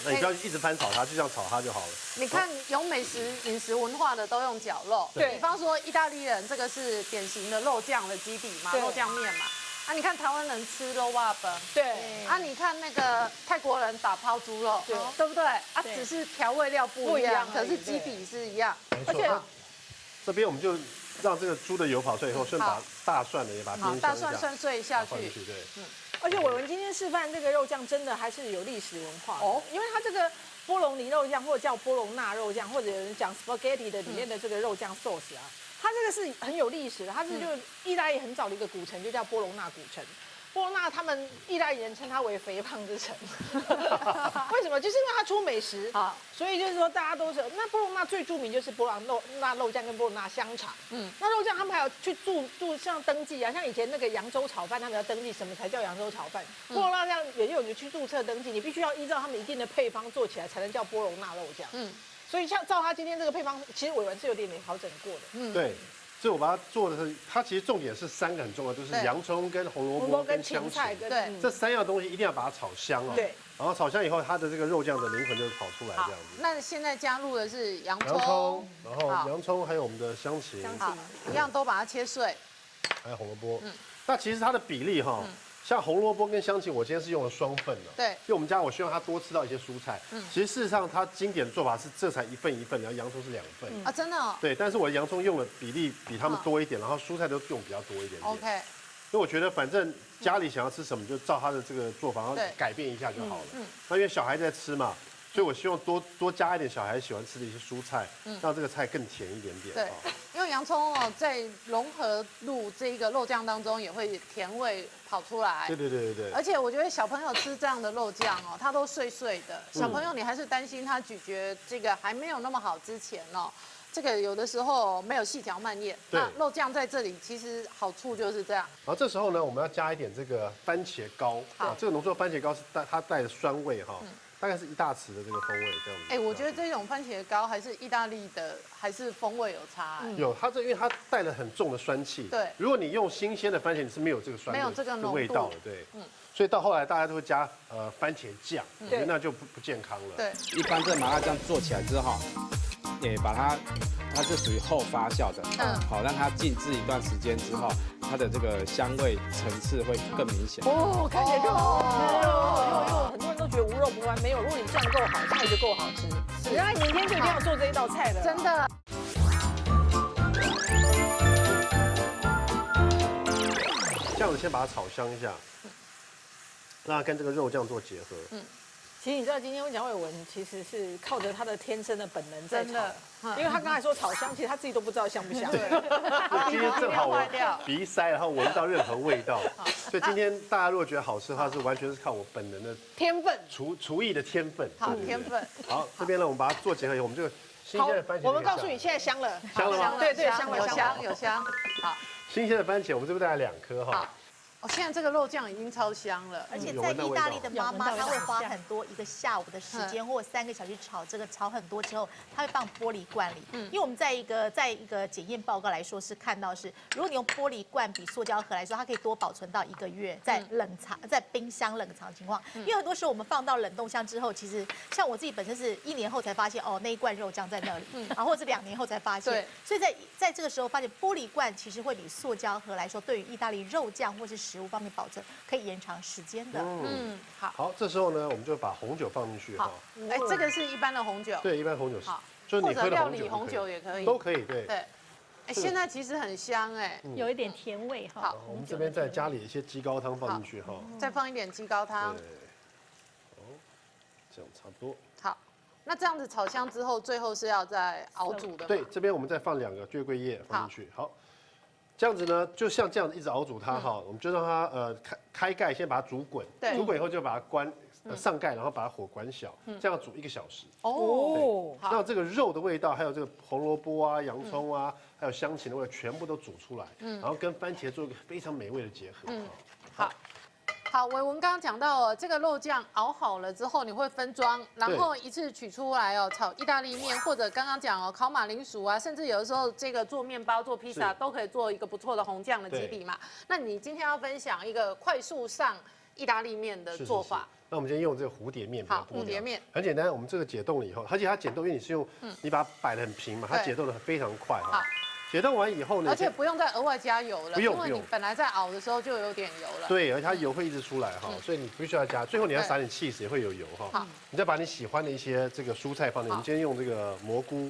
那你不要一直翻炒它，就这样炒它就好了。你看有美食饮食文化的都用绞肉，对比方说意大利人，这个是典型的肉酱的基底嘛，对肉酱面嘛。啊，你看台湾人吃肉瓦本，对，啊，你看那个泰国人打抛猪肉，对不对？啊，只是调味料不一样，可是基底是一样。而且这边我们就让这个猪的油跑出来以后，顺便把大蒜呢也把它煸香一下，大蒜蒜碎下去，对。而且伟文今天示范这个肉酱真的还是有历史文化哦，因为它这个波隆尼肉酱或者叫波隆纳肉酱，或者有人讲 spaghetti 的里面的这个肉酱 sauce 啊，它这个是很有历史的，它是就意大利很早的一个古城，就叫波隆纳古城。波隆纳他们意大利人称它为肥胖之城，为什么？就是因为它出美食啊，所以就是说大家都是。那波隆纳最著名就是波隆纳肉酱跟波隆纳香肠。那肉酱他们还有去注像登记啊，像以前那个扬州炒饭，他们要登记什么才叫扬州炒饭。波隆纳这样也有去注册登记，你必须要依照他们一定的配方做起来，才能叫波隆纳肉酱。所以像照他今天这个配方，其实伟文是有点调整过的。对。所以我把它做的是，它其实重点是3个很重要，就是洋葱跟红萝卜跟香菜，对，这3样东西一定要把它炒香哦。对。然后炒香以后，它的这个肉酱的灵魂就跑出来这样子。那现在加入的是洋葱，然后洋葱还有我们的香芹，一样都把它切碎，还有红萝卜。那其实它的比例哈。像红萝卜跟香芹，我今天是用了双份的。对，因为我们家我希望他多吃到一些蔬菜。其实事实上它经典做法是这才1份1份，然后洋葱是2份。啊，真的哦。对，但是我的洋葱用的比例比他们多一点，然后蔬菜都用比较多一点点。OK。所以我觉得反正家里想要吃什么，就照他的这个做法，然后改变一下就好了。那因为小孩在吃嘛。所以我希望多加一点小孩喜欢吃的一些蔬菜，让这个菜更甜一点点。对，因为洋葱哦，在融合入这个肉酱当中，也会甜味跑出来。对。而且我觉得小朋友吃这样的肉酱哦，它都碎碎的。小朋友你还是担心他咀嚼这个还没有那么好之前哦，这个有的时候没有细嚼慢咽。那肉酱在这里其实好处就是这样。然后这时候呢，我们要加一点这个番茄膏。好，这个浓缩番茄膏是它带的酸味哈。大概是1大匙的这个风味这样子。哎，我觉得这种番茄膏还是意大利的，还是风味有差。有，它因为它带了很重的酸气。对。如果你用新鲜的番茄，你是没有这个酸的，没有这个浓度味道的，对。所以到后来大家都会加番茄酱，那就不健康了。对。一般这麻辣酱做起来之后，也把它是属于后发酵的，好让它静置一段时间之后，它的这个香味层次会更明显。哦，看起来就好吃哦。很多人都觉得无肉不欢，没有，如果你酱够好，菜就够好吃。原来明天就一定要做这一道菜了，真的。这样子先把它炒香一下，让它跟这个肉酱做结合。其实你知道，今天蒋伟文其实是靠着他的天生的本能在炒，因为他刚才说炒香，其实他自己都不知道香不香。我今天正好我鼻塞，然后闻不到任何味道，所以今天大家如果觉得好吃的话，是完全是靠我本能的天分，厨艺的天分。好，天分。好，这边呢，我们把它做结合以后，我们这个新鲜的番茄。我们告诉你，现在香了，香了吗？对，香了，有香。好，新鲜的番茄，我们这边大概2颗哈。哦，现在这个肉酱已经超香了，而且在意大利的妈妈，她会花很多1个下午的时间，或3个小时炒这个，炒很多之后，她会放玻璃罐里。因为我们在一个检验报告来说是看到是，如果你用玻璃罐比塑胶盒来说，它可以多保存到1个月，在在冰箱冷藏情况。因为很多时候我们放到冷冻箱之后，其实像我自己本身是1年后才发现哦，那一罐肉酱在那里，然后或者是2年后才发现。所以在这个时候发现玻璃罐其实会比塑胶盒来说，对于意大利肉酱或是食物方面保存可以延长时间的。好，这时候呢，我们就把红酒放进去哈。哎，这个是一般的红酒。对，一般红酒。好，就是你喝的料理红酒也可以。都可以，对。对。哎，现在其实很香哎，有一点甜味哈。好，我们这边再加里一些鸡高汤放进去哈。再放一点鸡高汤。对。哦，这样差不多。好。那这样子炒香之后，最后是要再熬煮的吗？对，这边我们再放2个蕨桂叶放进去，好。这样子呢，就像这样子一直熬煮它哈，我们就让它开盖，先把它煮滚，对煮滚以后就把它关上盖，然后把它火关小，这样煮1个小时。哦，让这个肉的味道，还有这个红萝卜啊、洋葱啊，还有香芹的味道全部都煮出来，然后跟番茄做一个非常美味的结合。好。好，伟文刚刚讲到哦，这个肉酱熬好了之后，你会分装，然后一次取出来哦，炒意大利面，或者刚刚讲哦，烤马铃薯啊，甚至有的时候这个做面包、做披萨都可以做一个不错的红酱的基底嘛。那你今天要分享一个快速上意大利面的做法。那我们今天用这个蝴蝶面，好，蝴蝶面很简单，我们这个解冻了以后，而且它解冻，因为你是用你把它摆得很平嘛，它解冻的非常快哈。解冻完以后呢，而且不用再额外加油了，不用因为你本来在熬的时候就有点油了。对，而且它油会一直出来哈，所以你不需要加。最后你要撒点 cheese 也会有油哈。好，你再把你喜欢的一些这个蔬菜放进。我们今天用这个蘑菇。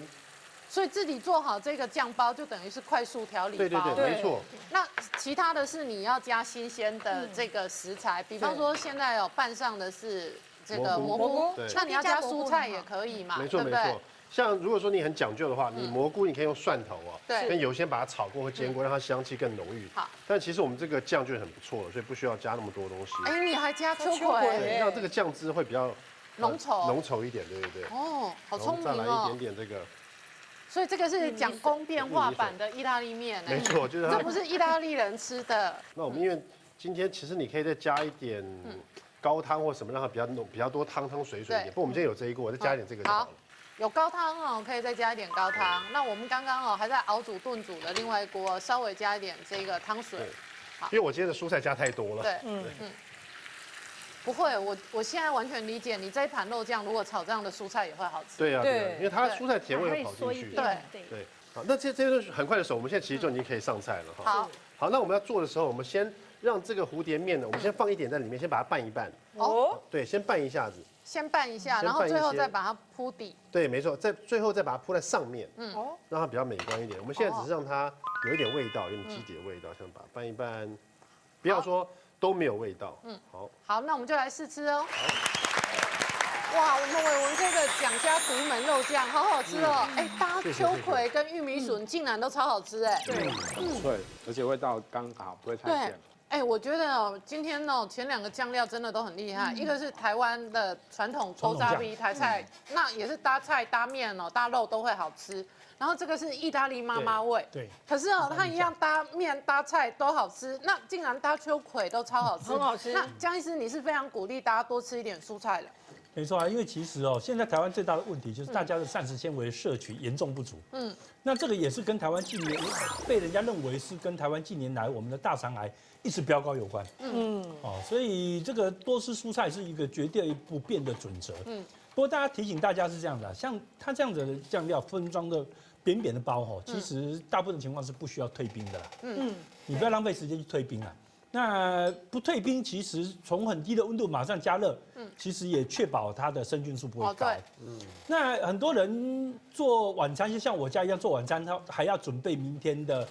所以自己做好这个酱包，就等于是快速调理包。对，没错。那其他的是你要加新鲜的这个食材，比方说现在有拌上的是这个蘑菇，那你要加蔬菜也可以嘛，没错没错。像如果说你很讲究的话，你蘑菇你可以用蒜头哦，跟油先把它炒过或煎过，让它香气更浓郁。好，但其实我们这个酱就很不错了，所以不需要加那么多东西。哎，你还加秋葵，让这个酱汁会比较浓稠一点，对不对？哦，好聪明哦。再来一点点这个。所以这个是讲工变化版的意大利面，没错，就是这不是意大利人吃的。那我们因为今天其实你可以再加一点高汤或什么，让它比较多汤水一点。不过我们今天有这一锅，我再加一点这个就好了。有高汤哦，可以再加一点高汤。那我们刚刚哦还在熬煮炖煮的另外一锅，稍微加一点这个汤水。因为我今天的蔬菜加太多了。对，不会，我现在完全理解你这一盘肉酱，如果炒这样的蔬菜也会好吃。对啊，因为它蔬菜甜味会跑进去。对。好，那这都很快的熟，我们现在其实就已经可以上菜了哈。好，那我们要做的时候，我们先让这个蝴蝶面呢，我们先放一点在里面，先把它拌一拌。哦。对，先拌一下子。先拌一下，然后最后再把它铺底。对，没错，最后再把它铺在上面，让它比较美观一点。我们现在只是让它有一点味道，有点鸡底的味道，像把它拌一拌，不要说都没有味道。好，那我们就来试吃哦。哇，我们伟文这个蒋家独门肉酱好好吃哦！哎，搭秋葵跟玉米笋竟然都超好吃哎。对，而且味道刚好，不会太咸。哎，我觉得哦，今天哦前2个酱料真的都很厉害，一个是台湾的传统勾扎比台菜，那也是搭菜搭面哦搭肉都会好吃。然后这个是意大利妈妈味，对。可是哦，它一样搭面搭菜都好吃，那竟然搭秋葵都超好吃，很好吃。那江医师你是非常鼓励大家多吃一点蔬菜的。没错啊，因为其实哦，现在台湾最大的问题就是大家的膳食纤维摄取严重不足。那这个也是跟台湾近年被人家认为是跟台湾近年来我们的大肠癌一直飙高有关。所以这个多吃蔬菜是一个绝对不变的准则。不过大家提醒大家是这样的，像它这样子的酱料分装的扁扁的包哈，其实大部分情况是不需要退冰的啦。你不要浪费时间去退冰啊。那不退冰，其实从很低的温度马上加热，其实也确保它的生菌数不会高。那很多人做晚餐，就像我家一样做晚餐，他还要准备明天的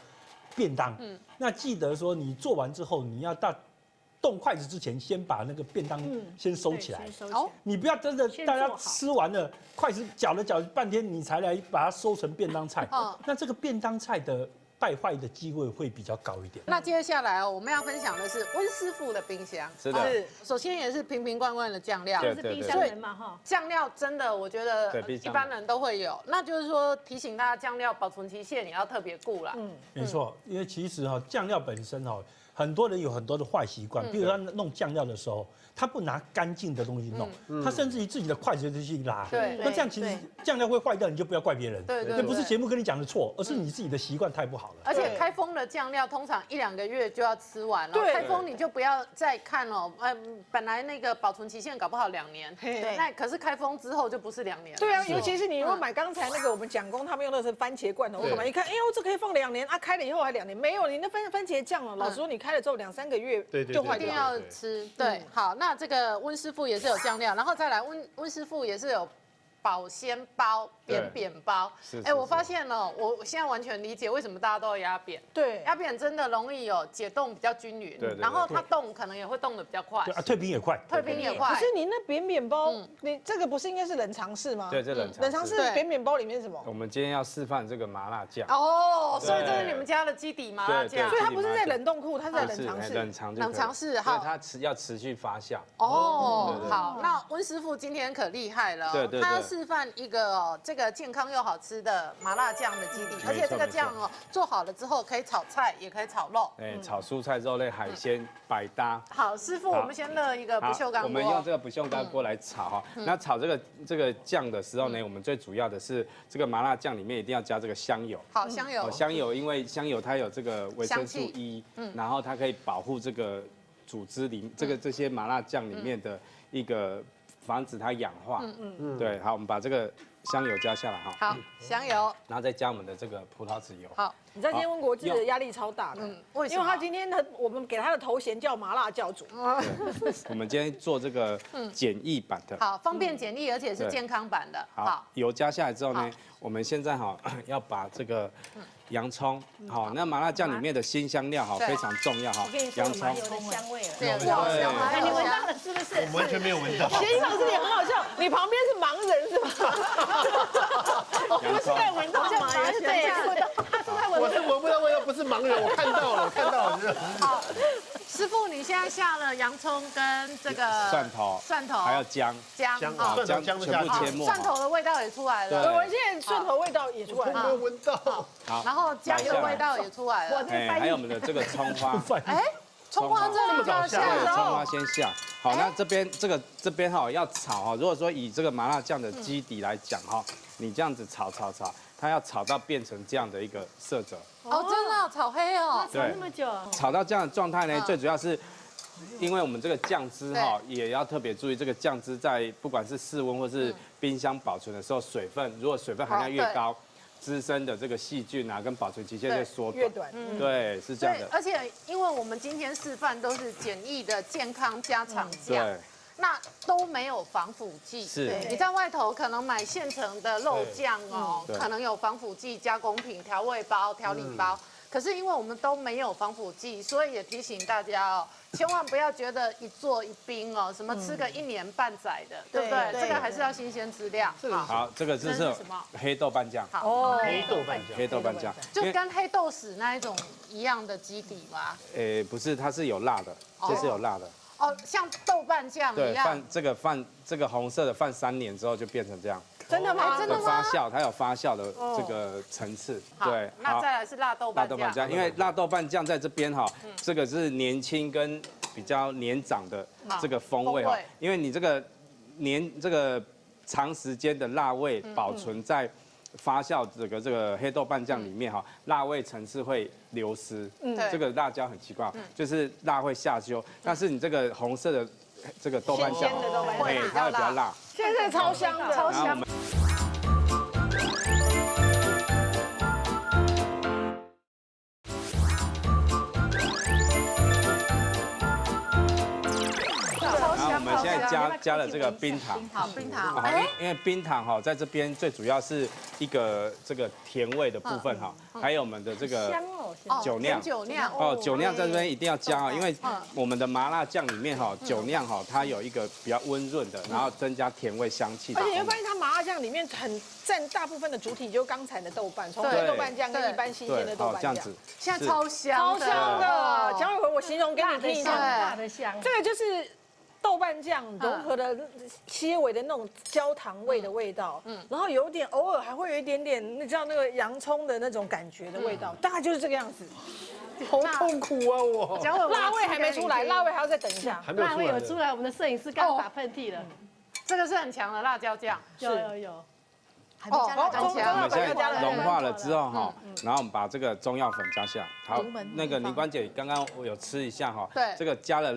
便当。那记得说你做完之后，你要动筷子之前，先把那个便当先收起来。你不要真的大家吃完了，筷子搅了半天，你才来把它收成便当菜。那这个便当菜的败坏的机会会比较高一点。那接下来哦，我们要分享的是温师傅的冰箱。是的。首先也是瓶瓶罐罐的酱料，就是冰箱人嘛哈。酱料真的，我觉得一般人都会有。那就是说提醒大家，酱料保存期限也要特别顾啦。没错，因为其实哈酱料本身哈，很多人有很多的坏习惯，比如他弄酱料的时候，他不拿干净的东西弄，他甚至于自己的筷子就去拉。对。那这样其实酱料会坏掉，你就不要怪别人。对。那不是节目跟你讲的错，而是你自己的习惯太不好了。而且开封的酱料通常1-2个月就要吃完了，开封你就不要再看了。本来那个保存期限搞不好2年，那可是开封之后就不是2年了。对啊，尤其是你如果买刚才那个我们蒋公他们用的是番茄罐头，我买一看，哎呦这可以放2年啊，开了以后还2年，没有你那番茄酱哦，老实说你开了之后2-3个月就坏掉了。一定要吃。对，好，那这个温师傅也是有酱料，然后再来温师傅也是有保鲜包、扁扁包。哎，我发现了，我现在完全理解为什么大家都要压扁。对，压扁真的容易解冻比较均匀，对，然后它冻可能也会冻得比较快。对啊，退冰也快，退冰也快。可是你那扁扁包，你这个不是应该是冷藏室吗？对，这冷藏。冷藏室扁扁包里面是什么？我们今天要示范这个麻辣酱。哦，所以这是你们家的基底麻辣酱。所以它不是在冷冻库，它是在冷藏室。冷藏室，好，它要持续发酵。哦，好，那温师傅今天可厉害了，对，他要示范一个这个健康又好吃的麻辣酱的基底，而且这个酱做好了之后可以炒菜，也可以炒肉，炒蔬菜、肉类、海鲜百搭。好，师傅，我们先热一个不锈钢锅，我们用这个不锈钢锅来炒哈。那炒这个酱的时候呢，我们最主要的是这个麻辣酱里面一定要加这个香油。好，香油。香油，因为香油它有这个维生素 E，然后它可以保护这个组织里这些麻辣酱里面的一个防止它氧化。对，好，我们把这个香油加下来哈。好，香油，然后再加我们的这个葡萄籽油。好，你知道今天温国志的压力超大的，为什么？因为他今天我们给他的头衔叫麻辣教主。我们今天做这个简易版的。好，方便简易，而且是健康版的。好，油加下来之后呢，我们现在要把这个洋葱，好，那麻辣酱里面的辛香料非常重要哈。我跟你说，有麻油的香味了。对，哎，你闻到了是不是？我完全没有闻到。先生这里很好笑，你旁边是盲人是吧？我现在闻到麻油，对，他是在闻。我是闻不到味道，不是盲人，我看到了，我看到了。好，师傅，你现在下了洋葱跟这个蒜头，还有姜，好，蒜头全部切末，蒜头的味道也出来了。对，我现在蒜头味道也出来了，没有闻到。好，然后姜的味道也出来了。还有我们的这个葱花，葱花这里就要下，葱花先下。好，那这边要炒如果说以这个麻辣酱的基底来讲你这样子炒，它要炒到变成这样的一个色泽。哦，真的炒黑哦，炒那么久，炒到这样的状态呢，最主要是。因为我们这个酱汁也要特别注意，这个酱汁在不管是室温或是冰箱保存的时候，如果水分含量越高，滋生的这个细菌跟保存期限就缩短，越短。对，是这样的。而且因为我们今天示范都是简易的健康家常酱，那都没有防腐剂。是，你在外头可能买现成的肉酱可能有防腐剂、加工品、调味包、调理包。可是因为我们都没有防腐剂，所以也提醒大家千万不要觉得一做一冰什么吃个1年半载的，对不对？这个还是要新鲜质量。好，这个是什么？黑豆瓣酱。好，黑豆瓣酱，就跟黑豆豉那一种一样的基底吗？不是，它是有辣的，这是有辣的。像豆瓣酱一样。对，这个红色的放3年之后就变成这样。真的吗？真的吗？发酵，它有发酵的这个层次。对，那再来是辣豆瓣酱。因为辣豆瓣酱在这边这个是年轻跟比较年长的这个风味因为你这个长时间的辣味保存在发酵这个黑豆瓣酱里面辣味层次会流失。这个辣椒很奇怪，就是辣会下修，但是你这个红色的这个豆瓣酱，它会比较辣。现在超香的，超香。我们现在加了这个冰糖，冰糖，因为冰糖在这边最主要是一个这个甜味的部分还有我们的这个酒酿，酒酿在这边一定要加因为我们的麻辣酱里面酒酿它有一个比较温润的，然后增加甜味香气。而且你会发现它麻辣酱里面很占大部分的主体，就是刚才的豆瓣，从黑豆瓣酱跟一般新鲜的豆瓣酱，这样子，现在超香，超香的。讲一回我形容给你听一下，辣的香，这个就是。豆瓣酱融合了些微的那种焦糖味的味道，然后有点偶尔还会有一点点，你知道那个洋葱的那种感觉的味道，大概就是这个样子。好痛苦啊！我辣味还没出来，辣味还要再等一下。辣味有出来，我们的摄影师刚打喷嚏了。这个是很强的辣椒酱，有。还没加辣椒酱，我们现在融化了之后然后我们把这个中药粉加下。好，那个倪官姐刚刚我有吃一下对，这个加了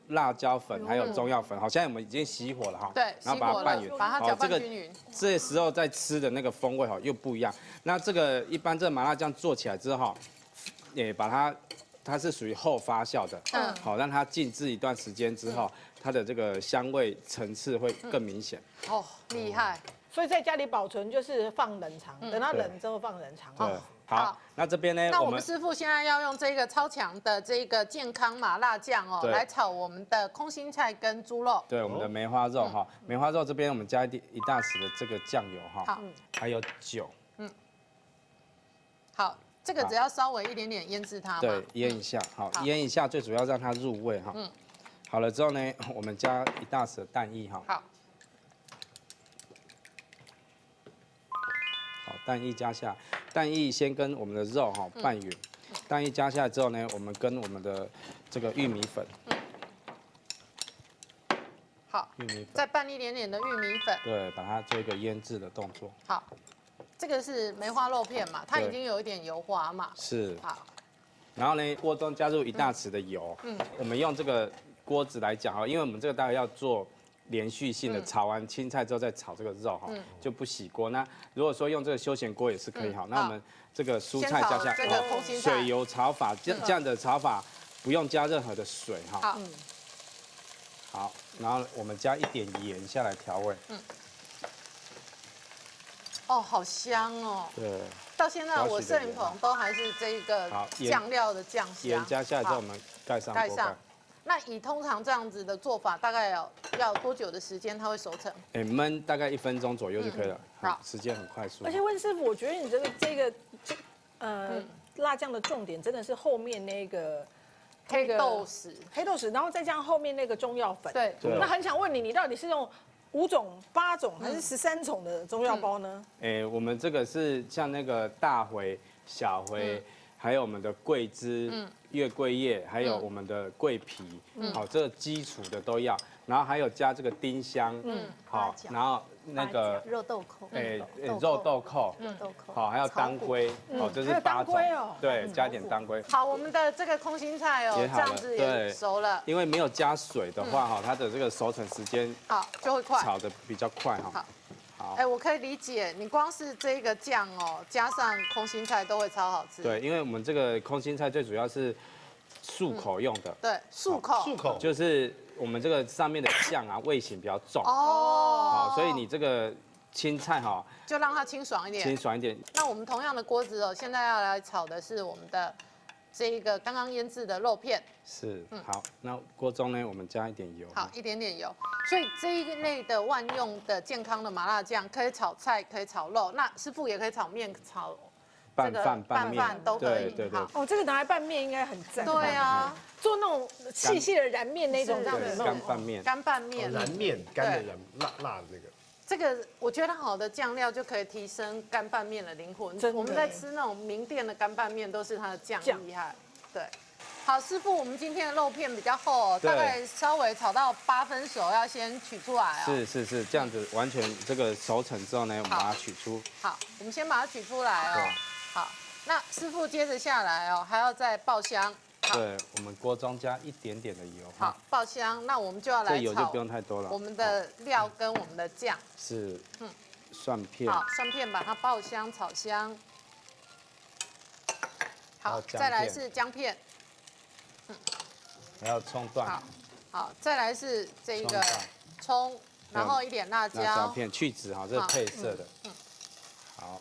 辣椒粉还有中药粉，好，现在我们已经熄火了对，然后把它拌匀，把它搅拌均匀。这时候再吃的那个风味又不一样。那这个一般这个麻辣酱做起来之后，也把它是属于后发酵的，好，让它静置一段时间之后，它的这个香味层次会更明显。厉害。所以在家里保存就是放冷藏，等它冷之后放冷藏。对，好，那这边呢，那我们师傅现在要用这个超强的这个健康麻辣酱哦，来炒我们的空心菜跟猪肉。对，我们的梅花肉哈，梅花肉这边我们加一大匙的这个酱油哈，好，还有酒，好，这个只要稍微一点点腌制它嘛。对，腌一下，好，腌一下，最主要让它入味哈。好了之后呢，我们加一大匙的蛋液哈。好，好，蛋液加下，蛋液先跟我们的肉哈拌匀，蛋液加下来之后呢，我们跟我们的这个玉米粉，好，玉米粉，再拌一点点的玉米粉。对，把它做一个腌制的动作。好，这个是梅花肉片嘛，它已经有一点油花嘛。是。好，然后呢，锅中加入一大匙的油。我们用这个锅子来讲哈，因为我们这个待会要做连续性的，炒完青菜之后再炒这个肉哈，就不洗锅。那如果说用这个休闲锅也是可以好。那我们这个蔬菜加下这个空心菜水油炒法，这样的炒法不用加任何的水哈。好，好，然后我们加一点盐下来调味。哦，好香哦。对。到现在我摄影棚都还是这个酱料的酱香。盐加下来之后，我们盖上锅盖。那以通常这样子的做法，大概要多久的时间它会熟成？焖大概1分钟左右就可以了。好，时间很快速。而且温师傅，我觉得你这个辣酱的重点真的是后面那个黑豆豉，然后再加上后面那个中药粉。对。那很想问你，你到底是用5种、8种还是13种的中药包呢？我们这个是像那个大茴、小茴，还有我们的桂枝、月桂叶，还有我们的桂皮，好，这个基础的都要，然后还有加这个丁香，好，然后那个肉豆蔻，肉豆蔻，好，还有当归，好，这是8种，对，加点当归。好，我们的这个空心菜哦，这样子也熟了。因为没有加水的话，哈，它的这个熟成时间好就会快，炒的比较快哈。好，我可以理解，你光是这个酱哦，加上空心菜都会超好吃。对，因为我们这个空心菜最主要是漱口用的。对，漱口就是我们这个上面的酱啊，味型比较重。哦。好，所以你这个青菜哈，就让它清爽一点。清爽一点。那我们同样的锅子哦，现在要来炒的是我们的这一个刚刚腌制的肉片。是，好，那锅中呢，我们加一点油。好，一点点油。所以这一类的万用的健康的麻辣酱，可以炒菜，可以炒肉，那师傅也可以炒面、炒拌饭都可以。对。哦，这个拿来拌面应该很赞。对啊，做那种细细的燃面那种这样子。干拌面。干拌面。燃面，干的燃，辣的那个。这个我觉得好的酱料就可以提升干拌面的灵魂。我们在吃那种名店的干拌面，都是它的酱厉害。对。好，师傅，我们今天的肉片比较厚哦，大概稍微炒到8分熟，要先取出来哦。是，这样子完全这个熟成之后呢，我们把它取出。好，我们先把它取出来哦。好，那师傅接着下来哦，还要再爆香。对，我们锅中加一点点的油。好，爆香，那我们就要来炒。这油就不用太多了。我们的料跟我们的酱是，蒜片。好，蒜片把它爆香、炒香。好，再来是姜片。还有葱段，好，再来是这个葱，然后一点辣椒片去籽哈，这是配色的。好，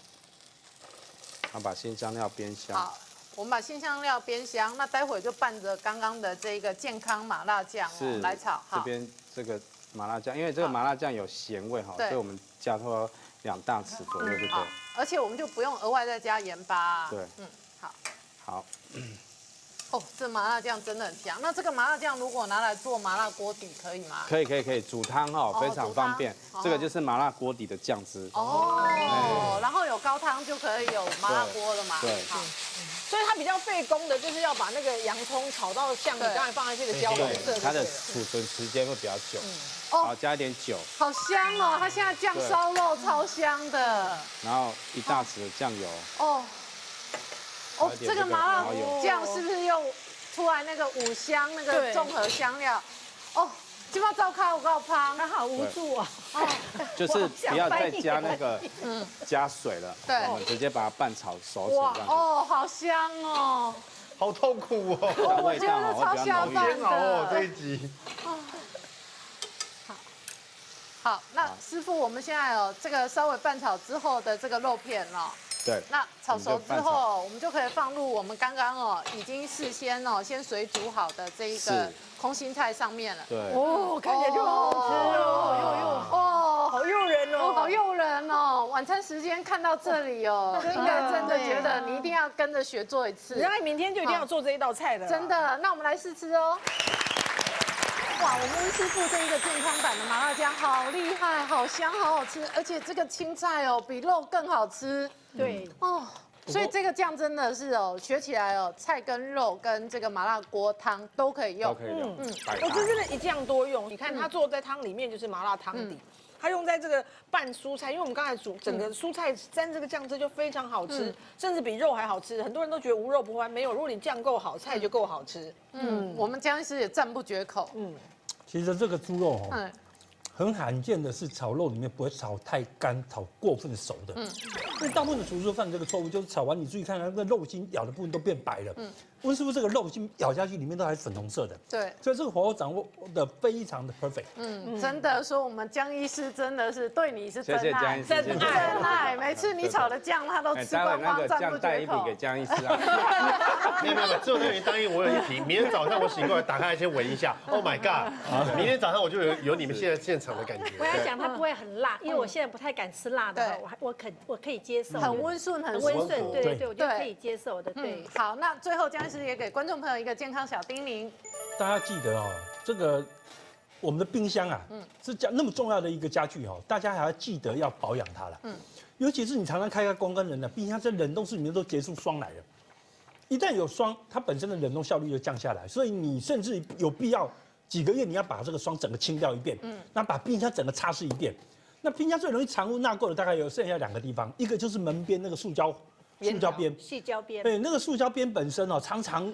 然后把新香料煸香。好，我们把新香料煸香，那待会就拌着刚刚的这个健康麻辣酱哦来炒。这边这个麻辣酱，因为这个麻辣酱有咸味哈，所以我们加多2大匙左右就可以。而且我们就不用额外再加盐巴。对，好。哦，这麻辣酱真的很香。那这个麻辣酱如果拿来做麻辣锅底可以吗？可以，煮汤哈，非常方便。这个就是麻辣锅底的酱汁。哦，然后有高汤就可以有麻辣锅了嘛。对。所以它比较费工的，就是要把那个洋葱炒到像你刚才放在这个焦红色。它的储存时间会比较久。好，加一点酒。好香哦！它现在酱烧肉超香的。然后一大匙的酱油。哦，这个麻辣酱是不是用出来那个5香那个综合香料？哦，今晚照看我告胖，他好无助啊！就是不要再加那个加水了，对，我们直接把它拌炒熟成。哦，好香哦！好痛苦哦！我觉得超下饭的。煎熬哦，这一集。好，那师傅，我们现在这个稍微拌炒之后的这个肉片哦。对，那炒熟之后，我们就可以放入我们刚刚已经事先先水煮好的这一个空心菜上面了。对，哦，看起来就好好吃哦，好诱人哦，好诱人哦！晚餐时间看到这里哦，应该真的觉得你一定要跟着学做一次。然后明天就一定要做这一道菜的，真的。那我们来试吃哦。哇，我们温师傅这一个健康版的麻辣酱好厉害，好香，好好吃，而且这个青菜比肉更好吃。对哦，所以这个酱真的是学起来菜跟肉跟这个麻辣锅汤都可以用。都可以用。我这真的一酱多用。你看它做在汤里面就是麻辣汤底，它用在这个拌蔬菜，因为我们刚才煮整个蔬菜沾这个酱汁就非常好吃，甚至比肉还好吃。很多人都觉得无肉不欢，没有，如果你酱够好，菜就够好吃。我们江医师也赞不绝口。其实这个猪肉很罕见的是炒肉里面不会炒太干、炒过分熟的。因为大部分的厨师犯这个错误，就是炒完你注意看那个肉心咬的部分都变白了。温师傅这个肉心咬下去里面都还是粉红色的。对，所以这个火候掌握的非常的 perfect。真的说我们江医师真的是对你是真谢谢江爱，医师，真爱。每次你炒的酱他都吃待会光光，那个赞不酱带一绝口。笔给江医师啊。没有，只有那个答应我有一题，明天早上我醒过来打开先闻一下 ，Oh my god！明天早上我就有你们现场的感觉。我要讲它不会很辣，因为我现在不太敢吃辣的，我可以接受，很温顺，很温顺，对对对，我觉得可以接受的，对。好，那最后江医师也给观众朋友一个健康小叮咛。大家记得这个我们的冰箱啊，是那么重要的一个家具大家还要记得要保养它了。尤其是你常常开光跟人的冰箱在冷冻室里面都结束霜来了，一旦有霜，它本身的冷冻效率就降下来，所以你甚至有必要几个月你要把这个霜整个清掉一遍，那把冰箱整个擦拭一遍。那冰箱最容易藏污纳垢的大概有剩下2个地方，一个就是门边那个塑胶边，细胶边，对，那个塑胶边本身常常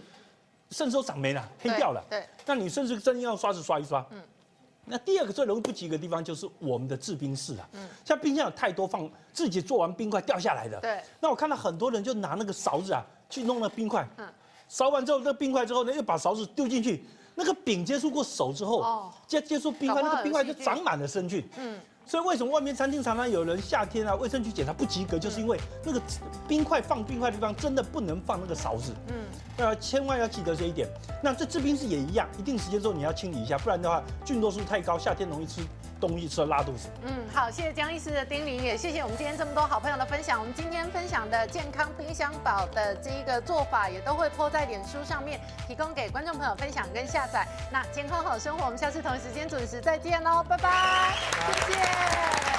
甚至都长霉了，黑掉了。对，那你甚至真要刷子刷一刷。那第二个最容易不及格的地方就是我们的制冰室啊。像冰箱有太多放自己做完冰块掉下来的。对。那我看到很多人就拿那个勺子去弄那个冰块。勺完之后，那冰块之后呢，又把勺子丢进去，那个饼接触过手之后，接触冰块，那个冰块就长满了生菌。所以为什么外面餐厅常常有人夏天卫生局检查不及格，就是因为那个放冰块的地方真的不能放那个勺子。千万要记得这一点。那这制冰室也一样，一定时间之后你要清理一下，不然的话菌落数太高，夏天容易吃东西吃了拉肚子。好，谢谢江医师的叮咛，也谢谢我们今天这么多好朋友的分享。我们今天分享的健康冰箱宝的这一个做法，也都会po在脸书上面，提供给观众朋友分享跟下载。那健康好生活，我们下次同一时间准时再见喽，拜拜，谢谢。